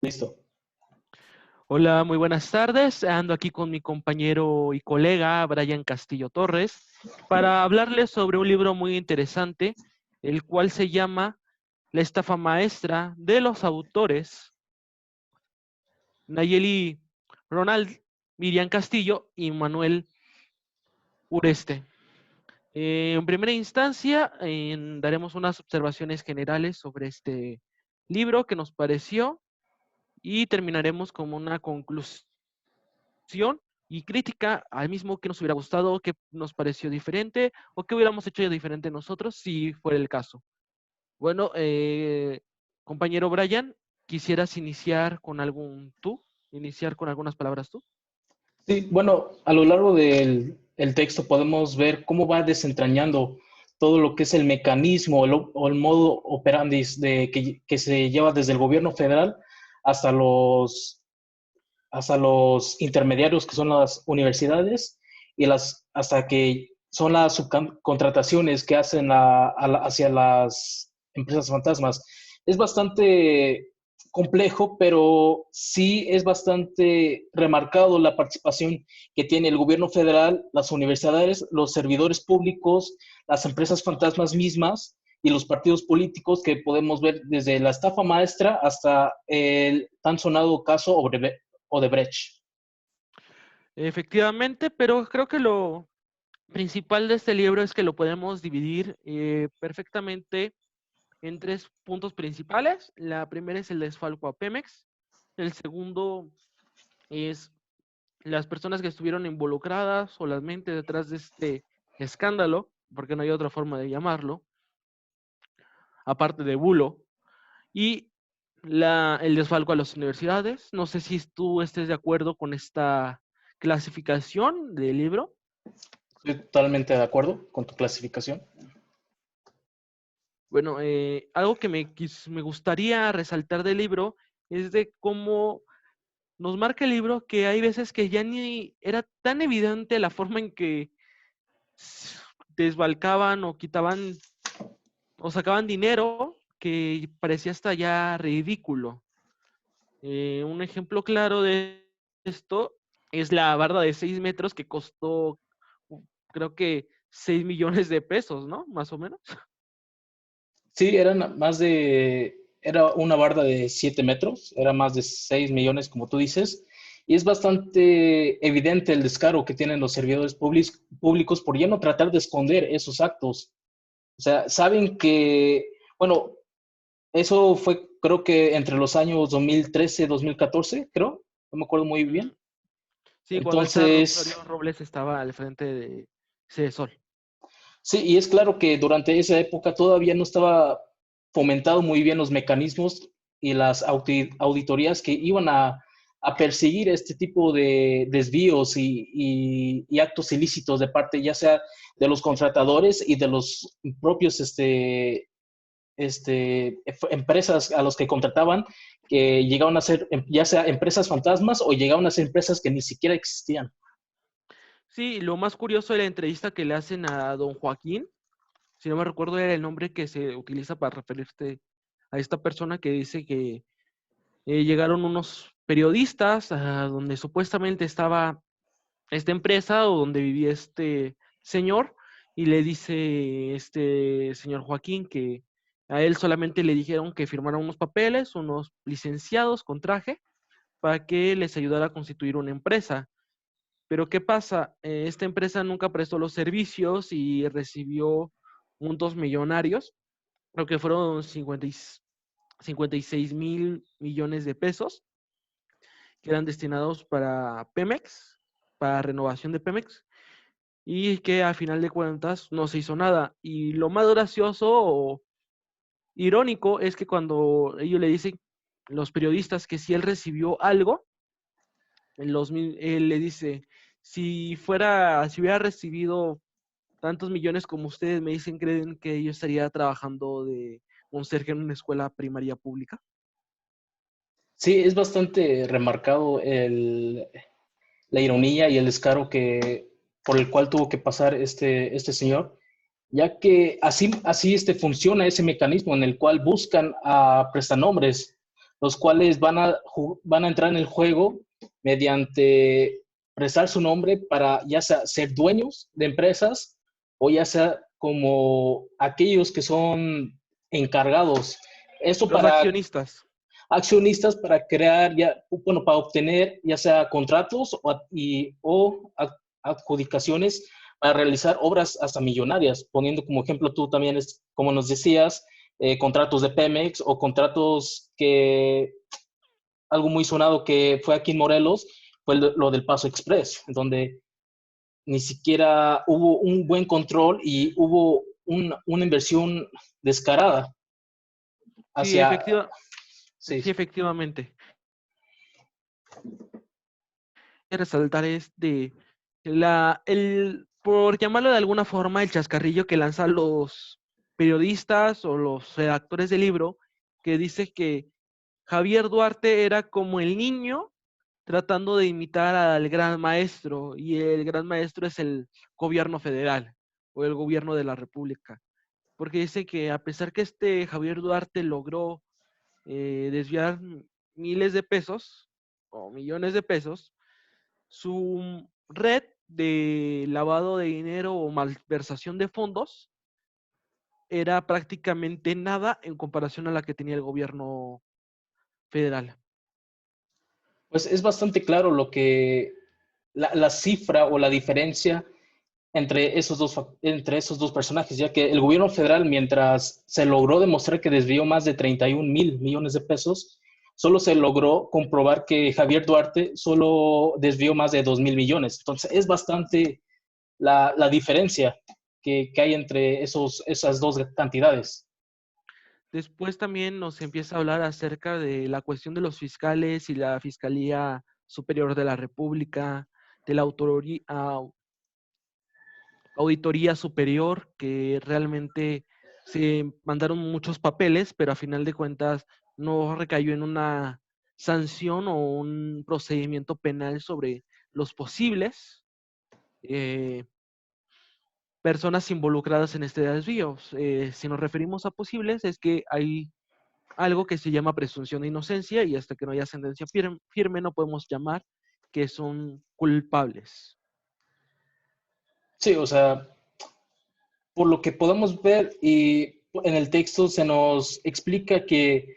Listo. Hola, muy buenas tardes. Ando aquí con mi compañero y colega Brian Castillo Torres para hablarles sobre un libro muy interesante, el cual se llama La estafa maestra de los autores Nayeli Ronald, Miriam Castillo y Manuel Ureste. En primera instancia, daremos unas observaciones generales sobre este libro que nos pareció y terminaremos con una conclusión y crítica al mismo que nos hubiera gustado, que nos pareció diferente o que hubiéramos hecho diferente nosotros si fuera el caso. Bueno, compañero Brian, ¿quisieras iniciar con iniciar con algunas palabras tú? Sí, bueno, a lo largo del texto podemos ver cómo va desentrañando todo lo que es el mecanismo o el modo operandi que se lleva desde el gobierno federal hasta hasta los intermediarios que son las universidades y hasta que son las subcontrataciones que hacen hacia las empresas fantasmas. Es bastante complejo, pero sí es bastante remarcado la participación que tiene el gobierno federal, las universidades, los servidores públicos, las empresas fantasmas mismas y los partidos políticos que podemos ver desde la estafa maestra hasta el tan sonado caso Odebrecht. Efectivamente, pero creo que lo principal de este libro es que lo podemos dividir perfectamente en tres puntos principales. La primera es el desfalco a Pemex, el segundo es las personas que estuvieron involucradas o las mentes detrás de este escándalo, porque no hay otra forma de llamarlo, aparte de bulo, y el desfalco a las universidades. No sé si tú estés de acuerdo con esta clasificación del libro. Estoy totalmente de acuerdo con tu clasificación. Bueno, algo que me gustaría resaltar del libro es de cómo nos marca el libro que hay veces que ya ni era tan evidente la forma en que desbalcaban o quitaban o sacaban dinero que parecía hasta ya ridículo. Un ejemplo claro de esto es la barda de 6 metros que costó, creo que 6 millones de pesos, ¿no? Más o menos. Sí, era una barda de 7 metros, era más de 6 millones, como tú dices, y es bastante evidente el descaro que tienen los servidores públicos por ya no tratar de esconder esos actos. O sea, saben que, bueno, eso fue creo que entre los años 2013, 2014, creo, no me acuerdo muy Ujú. bien. Sí, cuando esta Entonces, Rosario Robles estaba al frente de Cedesol. sí, y es claro que durante esa época todavía no estaba fomentado muy bien los mecanismos y las auditorías que iban a perseguir este tipo de desvíos y actos ilícitos de parte ya sea de los contratadores y de los propios empresas a los que contrataban, que llegaban a ser ya sea empresas fantasmas o llegaban a ser empresas que ni siquiera existían. Sí, lo más curioso de la entrevista que le hacen a don Joaquín, si no me recuerdo era el nombre que se utiliza para referirse a esta persona que dice que llegaron unos periodistas a donde supuestamente estaba esta empresa o donde vivía este señor y le dice este señor Joaquín que a él solamente le dijeron que firmara unos papeles, unos licenciados con traje para que les ayudara a constituir una empresa. Pero ¿qué pasa? Esta empresa nunca prestó los servicios y recibió montos millonarios, creo que fueron 56 mil millones de pesos, que eran destinados para Pemex, para renovación de Pemex, y que a final de cuentas no se hizo nada. Y lo más gracioso o irónico es que cuando ellos le dicen, los periodistas, que si él recibió algo, él le dice, si hubiera recibido tantos millones como ustedes me dicen, ¿creen que yo estaría trabajando de conserje en una escuela primaria pública? Sí, es bastante remarcado la ironía y el descaro por el cual tuvo que pasar este señor, ya que así funciona ese mecanismo en el cual buscan a prestanombres los cuales van a entrar en el juego mediante prestar su nombre para ya sea ser dueños de empresas o ya sea como aquellos que son encargados. Esto Los para accionistas. accionistas para crear, ya, bueno, para obtener ya sea contratos o adjudicaciones para realizar obras hasta millonarias, poniendo como ejemplo tú también, como nos decías, contratos de Pemex o contratos que, algo muy sonado que fue aquí en Morelos, fue lo del Paso Express, donde ni siquiera hubo un buen control y hubo una inversión descarada Sí, hacia... Sí, sí, efectivamente. Resaltar es de por llamarlo de alguna forma, el chascarrillo que lanzan los periodistas o los redactores del libro, que dice que Javier Duarte era como el niño tratando de imitar al gran maestro, y el gran maestro es el gobierno federal o el gobierno de la República. Porque dice que a pesar que este Javier Duarte logró desviar miles de pesos o millones de pesos, su red de lavado de dinero o malversación de fondos era prácticamente nada en comparación a la que tenía el gobierno federal. pues es bastante claro la cifra o la diferencia entre esos dos personajes, ya que el gobierno federal, mientras se logró demostrar que desvió más de 31,000 millones de pesos, solo se logró comprobar que Javier Duarte solo desvió más de 2,000 millones. Entonces, es bastante la diferencia que hay entre esas dos cantidades. Después también nos empieza a hablar acerca de la cuestión de los fiscales y la Fiscalía Superior de la República, de la Auditoría Superior, que realmente se mandaron muchos papeles, pero a final de cuentas no recayó en una sanción o un procedimiento penal sobre los posibles eh, personas involucradas en este desvío. Si nos referimos a posibles, es que hay algo que se llama presunción de inocencia, y hasta que no haya sentencia firme no podemos llamar que son culpables. Sí, o sea, por lo que podemos ver y en el texto se nos explica que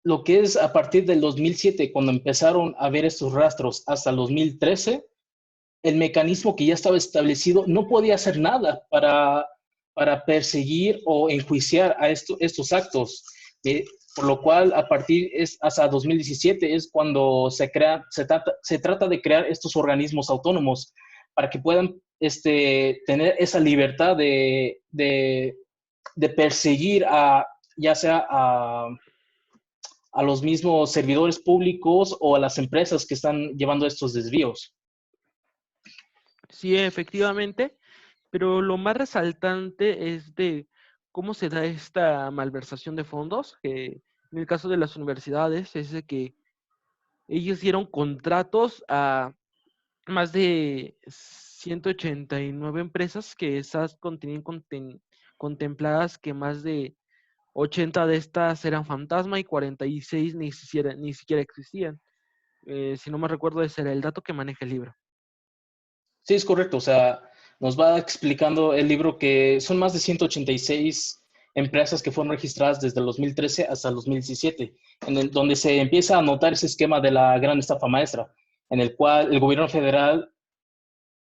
lo que es a partir del 2007, cuando empezaron a ver estos rastros, hasta el 2013, el mecanismo que ya estaba establecido no podía hacer nada para perseguir o enjuiciar a estos actos. Por lo cual, hasta 2017 es cuando se trata de crear estos organismos autónomos para que puedan tener esa libertad de perseguir ya sea a los mismos servidores públicos o a las empresas que están llevando estos desvíos. Sí, efectivamente, pero lo más resaltante es de cómo se da esta malversación de fondos, que en el caso de las universidades es de que ellos dieron contratos a más de 189 empresas, que esas tenían contempladas que más de 80 de estas eran fantasma y 46 ni siquiera existían. Si no me recuerdo, ese era el dato que maneja el libro. Sí, es correcto. O sea, nos va explicando el libro que son más de 186 empresas que fueron registradas desde el 2013 hasta el 2017, donde se empieza a notar ese esquema de la gran estafa maestra, en el cual el gobierno federal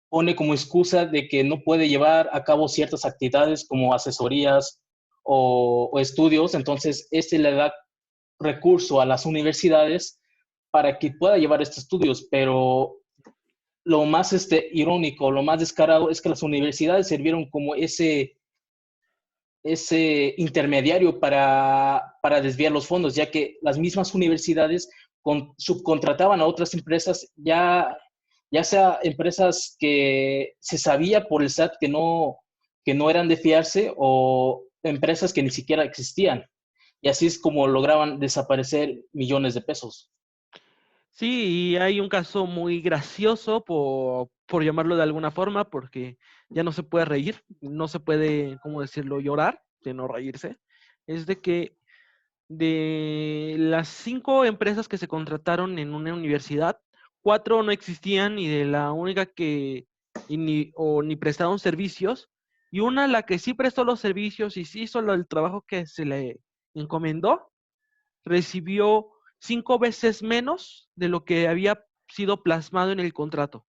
pone como excusa de que no puede llevar a cabo ciertas actividades como asesorías o estudios, entonces le da recurso a las universidades para que pueda llevar estos estudios, pero lo más irónico, lo más descarado es que las universidades sirvieron como ese intermediario para desviar los fondos, ya que las mismas universidades subcontrataban a otras empresas, ya sea empresas que se sabía por el SAT que no eran de fiarse o empresas que ni siquiera existían. Y así es como lograban desaparecer millones de pesos. Sí, y hay un caso muy gracioso, por llamarlo de alguna forma, porque ya no se puede reír, no se puede, ¿cómo decirlo?, llorar, de no reírse. Es de que De las 5 empresas que se contrataron en una universidad, 4 no existían y de la única que ni prestaron servicios, y una, la que sí prestó los servicios y sí hizo el trabajo que se le encomendó, recibió 5 veces menos de lo que había sido plasmado en el contrato.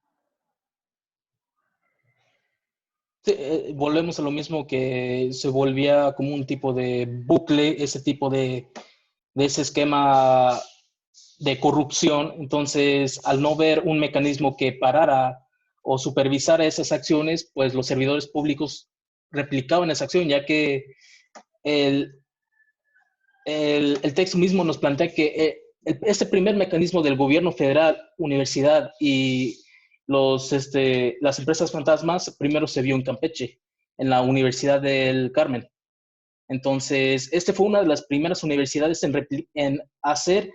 Sí, volvemos a lo mismo, que se volvía como un tipo de bucle, ese tipo de ese esquema de corrupción. Entonces, al no ver un mecanismo que parara o supervisara esas acciones, pues los servidores públicos replicaban esa acción, ya que el, el texto mismo nos plantea que este primer mecanismo del gobierno federal, universidad y las empresas fantasmas, primero se vio en Campeche, en la Universidad del Carmen. Entonces, este fue una de las primeras universidades en hacer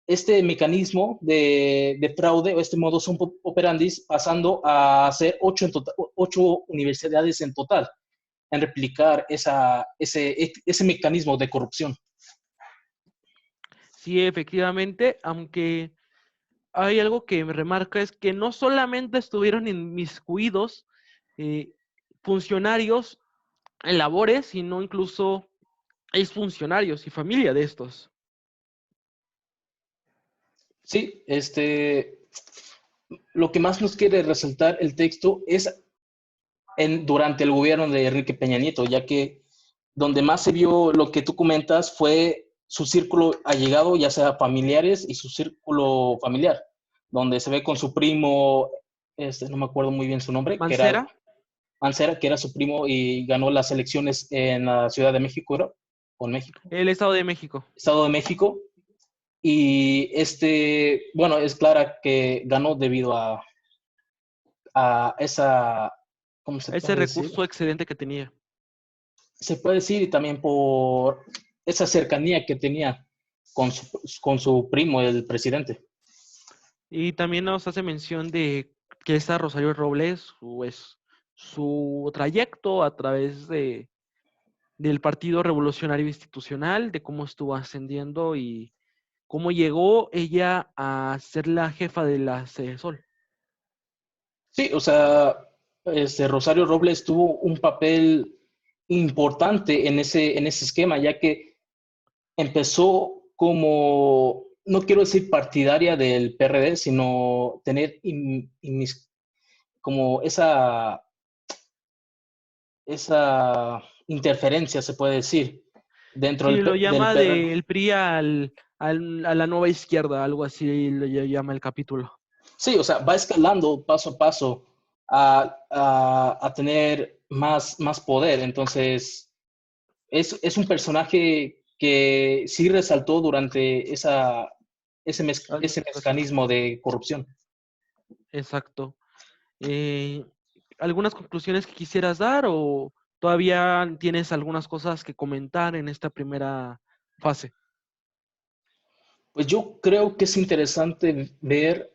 este mecanismo de fraude o este modus operandi, pasando a ser 8 universidades en total, en replicar ese mecanismo de corrupción. Sí, efectivamente, aunque hay algo que me remarca es que no solamente estuvieron inmiscuidos eh, funcionarios en labores, sino incluso exfuncionarios y familia de estos. Sí, lo que más nos quiere resaltar el texto es durante el gobierno de Enrique Peña Nieto, ya que donde más se vio lo que tú comentas fue su círculo allegado, ya sea familiares y su círculo familiar, donde se ve con su primo, no me acuerdo muy bien su nombre, que era Mancera, Mancera, que era su primo y ganó las elecciones en la Ciudad de México, ¿no? O en México, el Estado de México. Estado de México. Y bueno, es clara que ganó debido a esa, ¿cómo se Ese puede decir? recurso excedente que tenía. Se puede decir, y también por esa cercanía que tenía con su primo, el presidente. Y también nos hace mención de que esta Rosario Robles, su trayecto a través del Partido Revolucionario Institucional, de cómo estuvo ascendiendo y cómo llegó ella a ser la jefa de la CESOL. Sí, o sea, Rosario Robles tuvo un papel importante en ese esquema, ya que empezó como, no quiero decir partidaria del PRD, sino tener como esa interferencia, se puede decir, dentro Sí, lo del llama PRD. del PRI a la nueva izquierda, algo así lo llama el capítulo. Sí, o sea, va escalando paso a paso a tener más poder. Entonces, es un personaje que sí resaltó durante ese Administración. mecanismo de corrupción. Exacto. Eh, ¿Algunas conclusiones que quisieras dar o todavía tienes algunas cosas que comentar en esta primera fase? Pues yo creo que es interesante ver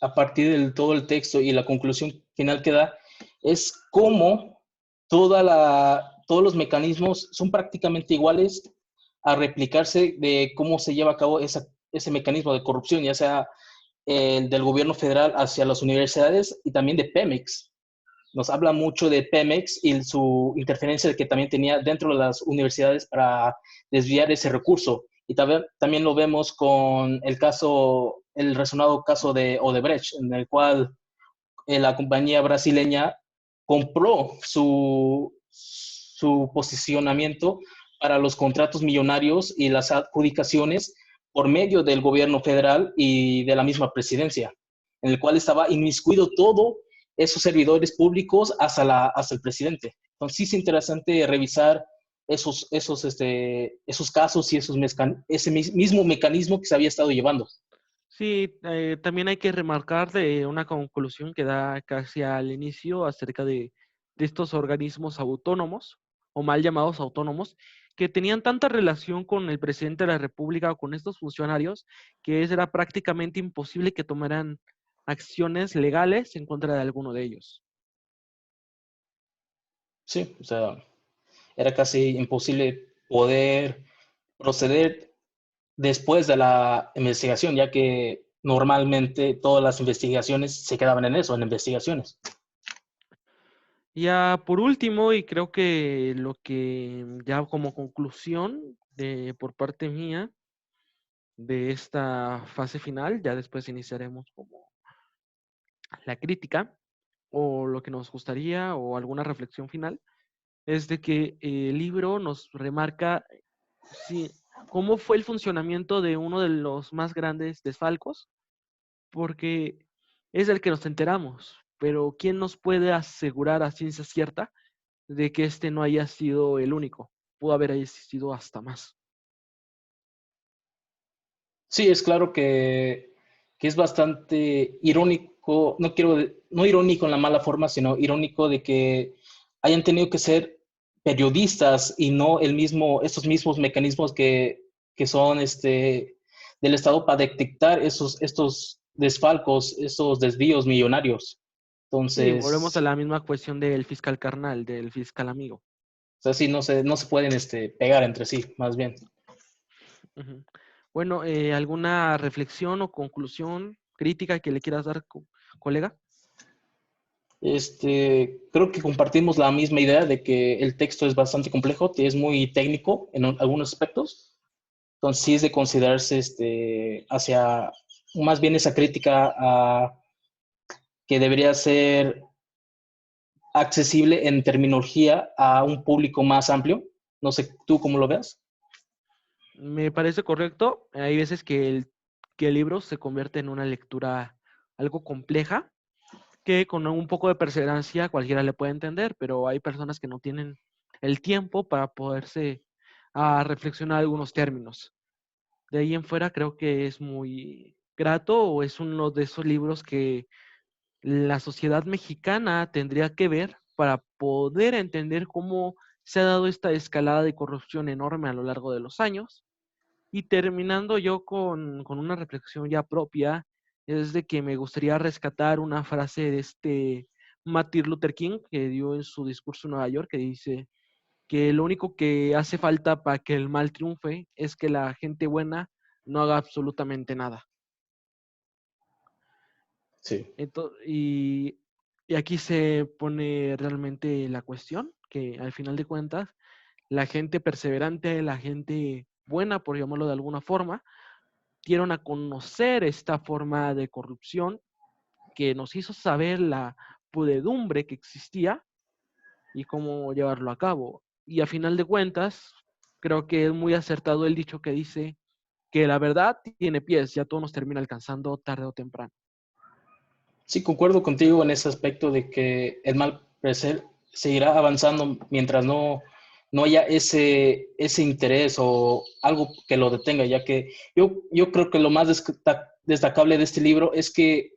a partir de todo el texto y la conclusión final que da, es cómo todos los mecanismos son prácticamente iguales a replicarse de cómo se lleva a cabo ese mecanismo de corrupción, ya sea el del gobierno federal hacia las universidades y también de Pemex. Nos habla mucho de Pemex y su interferencia que también tenía dentro de las universidades para desviar ese recurso. Y también lo vemos con el resonado caso de Odebrecht, en el cual la compañía brasileña compró su posicionamiento para los contratos millonarios y las adjudicaciones por medio del gobierno federal y de la misma presidencia, en el cual estaba inmiscuido todo esos servidores públicos hasta el presidente. Entonces sí es interesante revisar esos casos y ese mismo mecanismo que se había estado llevando. Sí, también hay que remarcar de una conclusión que da casi al inicio acerca de estos organismos autónomos, o mal llamados autónomos, que tenían tanta relación con el presidente de la República o con estos funcionarios que era prácticamente imposible que tomaran acciones legales en contra de alguno de ellos. Sí, o sea, era casi imposible poder proceder después de la investigación, ya que normalmente todas las investigaciones se quedaban en eso, en investigaciones. Ya por último, y creo que lo que ya como conclusión por parte mía de esta fase final, ya después iniciaremos como la crítica o lo que nos gustaría o alguna reflexión final, es de que el libro nos remarca sí, cómo fue el funcionamiento de uno de los más grandes desfalcos, porque es el que nos enteramos, pero ¿quién nos puede asegurar a ciencia cierta de que este no haya sido el único? Pudo haber existido hasta más. Sí, es claro que es bastante irónico, no irónico en la mala forma, sino irónico de que hayan tenido que ser periodistas y no estos mismos mecanismos que son del Estado para detectar estos desfalcos, esos desvíos millonarios. Sí, volvemos a Entonces, la misma cuestión del fiscal carnal, del fiscal amigo. o sea, sí, no se pueden pegar entre sí, más bien. Ujú. Bueno, ¿alguna reflexión o conclusión crítica que le quieras dar, colega? Creo que compartimos la misma idea de que el texto es bastante complejo, es muy técnico en algunos aspectos, entonces sí es de considerarse hacia más bien esa crítica que debería ser accesible en terminología a un público más amplio. No sé tú cómo lo veas. Me parece correcto. Hay veces que el libro se convierte en una lectura algo compleja, que con un poco de perseverancia cualquiera le puede entender, pero hay personas que no tienen el tiempo para poderse a reflexionar algunos términos. De ahí en fuera creo que es muy grato o es uno de esos libros que la sociedad mexicana tendría que ver para poder entender cómo se ha dado esta escalada de corrupción enorme a lo largo de los años. Y terminando yo con una reflexión ya propia, es de que me gustaría rescatar una frase de Martin Luther King que dio en su discurso en Nueva York, que dice que lo único que hace falta para que el mal triunfe es que la gente buena no haga absolutamente nada. Sí, Y aquí se pone realmente la cuestión, que al final de cuentas, la gente perseverante, la gente buena, por llamarlo de alguna forma, dieron a conocer esta forma de corrupción que nos hizo saber la pudedumbre que existía y cómo llevarlo a cabo. Y a final de cuentas, creo que es muy acertado el dicho que dice que la verdad tiene pies, ya todo nos termina alcanzando tarde o temprano. sí, concuerdo contigo en ese aspecto de que el mal parecer seguirá avanzando mientras no haya ese interés o algo que lo detenga, ya que yo creo que lo más destacable de este libro es que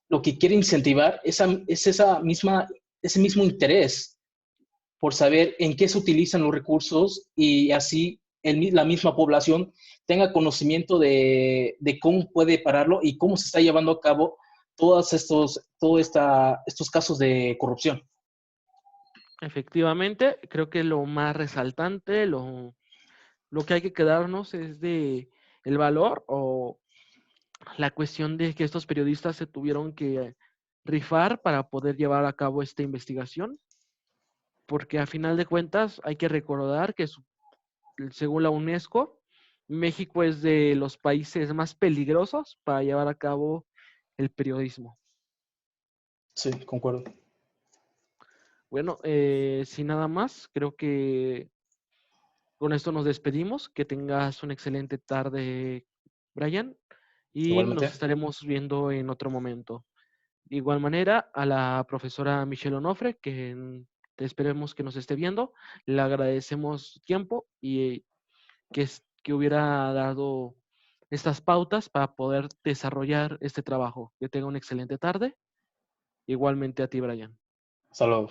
lo que quiere incentivar es ese mismo interés por saber en qué se utilizan los recursos y así la misma población tenga conocimiento de cómo puede pararlo y cómo se está llevando a cabo estos casos de corrupción. Efectivamente, creo que lo más resaltante, lo que hay que quedarnos es de el valor o la cuestión de que estos periodistas se tuvieron que rifar para poder llevar a cabo esta investigación, porque a final de cuentas hay que recordar que según la UNESCO, México es de los países más peligrosos para llevar a cabo el periodismo. Sí, concuerdo. Bueno, sin nada más, creo que con esto nos despedimos. Que tengas una excelente tarde, Brian, y nos Igualmente. estaremos viendo en otro momento. De igual manera, a la profesora Michelle Onofre, esperemos que nos esté viendo, le agradecemos su tiempo y que hubiera dado estas pautas para poder desarrollar este trabajo. Que tenga una excelente tarde. Igualmente a ti, Brian. Hasta luego.